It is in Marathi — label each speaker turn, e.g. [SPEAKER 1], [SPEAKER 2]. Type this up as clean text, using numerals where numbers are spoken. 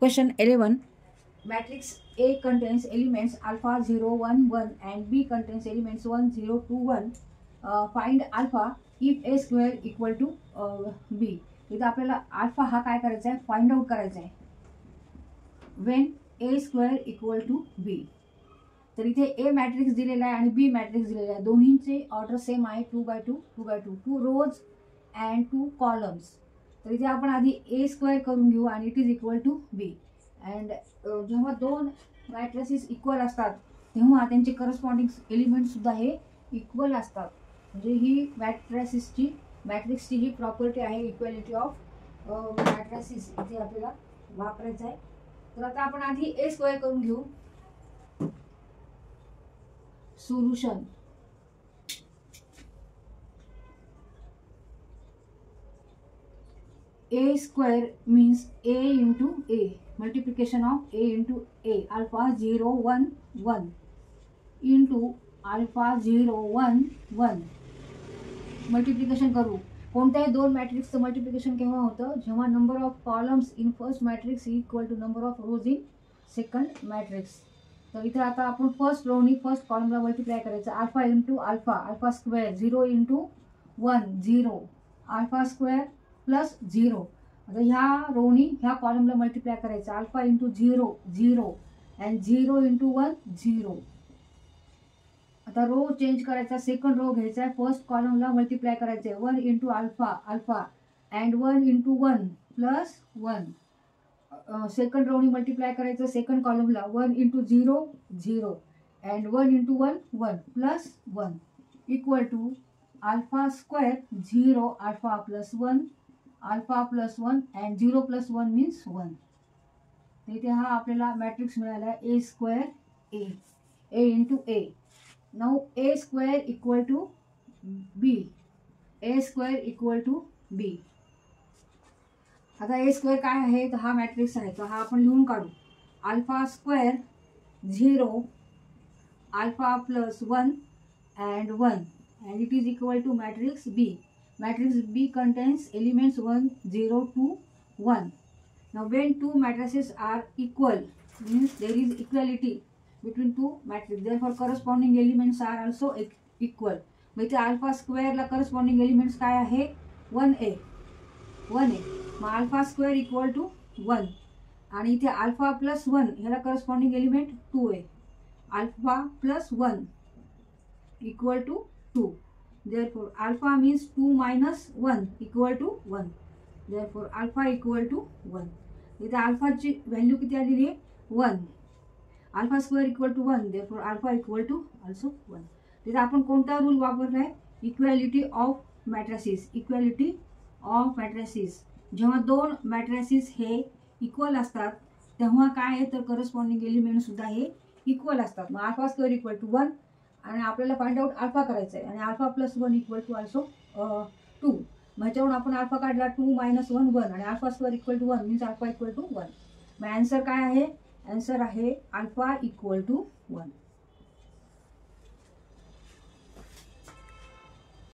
[SPEAKER 1] Question 11. Matrix A contains elements alpha 0 1 1 and B contains elements 1 0 2 1. Find alpha if A square equal to B. इथे आपल्याला अल्फा हा काय करायचा आहे, फाइंड आउट करायचा आहे when A square equal to B. तर इथे A मॅट्रिक्स दिलेला आहे आणि B मॅट्रिक्स दिलेला आहे, दोन्हींचे ऑर्डर सेम आहे 2 by 2 2 by 2 2 rows and 2 columns. तर इथे आपण आधी A स्क्वेअर करून घेऊ आणि it is equal to B. And जेव्हा दोन मॅट्रिसेस इक्वल असतात तेव्हा त्यांचे करस्पॉन्डिंग एलिमेंट सुद्धा हे इक्वल असतात. म्हणजे ही मॅट्रिक्सची ही प्रॉपर्टी आहे, इक्वॅलिटी ऑफ मॅट्रिसेस इथे आपल्याला वापरायचं आहे. तर आता आपण आधी A स्क्वेअर करून घेऊ. Solution A square means A into A, multiplication of A into A, alpha 0 1 1 into alpha 0 1 1. Multiplication करू. कोणत्याही दोन मॅट्रिक्सचं मल्टिप्लिकेशन केव्हा होतं, जेव्हा number of columns in first matrix equal to number of rows in second matrix. तर इथे आता आपण फर्स्ट रोनी फर्स्ट कॉलमला मल्टिप्लाय करायचं. Alpha into alpha, alpha square 0 into 1 0, alpha square plus 0. आता ह्या रोनी ह्या कॉलमला मल्टिप्लाय करायचं. Alpha into 0 0 and 0 into 1 0. आता रो चेंज करायचा, सेकंड रो घ्यायचा आहे, फर्स्ट कॉलमला मल्टिप्लाय करायचं आहे. 1 into alpha alpha and 1 into 1 plus 1. Second रोनी मल्टिप्लाय करायचं सेकंड कॉलमला. 1 into 0 0 and 1 into 1 1 plus 1 equal to alpha square 0 alpha plus 1 alpha plus 1 and 0 plus 1 means 1. इथे हा आपल्याला मॅट्रिक्स मिळाला आहे A square A into A. Now A square equal to B. A square equal to B. आता A स्क्वेअर काय आहे, तर हा मॅट्रिक्स आहे, तर हा आपण लिहून काढू. Alpha square 0 alpha plus 1 and 1 and it is equal to matrix B. Matrix B contains elements 1 0 2 1. Now when two matrices are equal means there is equality between two matrices, therefore corresponding elements are also equal. म्हणजे अल्फा स्क्वेअरला करस्पॉन्डिंग एलिमेंट्स काय आहे, 1a. मग अल्फा स्क्वेअर इक्वल टू 1 आणि इथे अल्फा प्लस 1 ह्याला corresponding element 2a. Alpha plus 1 equal to 2. Therefore alpha means 2 minus 1 equal to 1. Therefore alpha equal to 1. इथे अल्फाची व्हॅल्यू किती आलेली आहे, 1. Alpha square equal to 1. therefore alpha equal to also 1. तिथे आपण कोणता रूल वापरलाय, equality of matrices. Equality of matrices जेव्हा दोन मॅट्रिसेस हे इक्वल असतात तेव्हा काय आहे, तर करस्पॉन्डिंग एलिमेंट सुद्धा हे इक्वल असतात. मग अल्फा स्क्वेअर इक्वल टू 1 आणि आपल्याला फाइंड आउट अल्फा करायचा आहे आणि alpha plus 1 equal to also 2. मग ह्याच्यावरून आपण अल्फा काढला 2 मायनस 1 1 आणि alpha square equal to 1 means alpha equal to 1. मग आन्सर काय आहे, आन्सर आहे अल्फा इक्वल टू 1.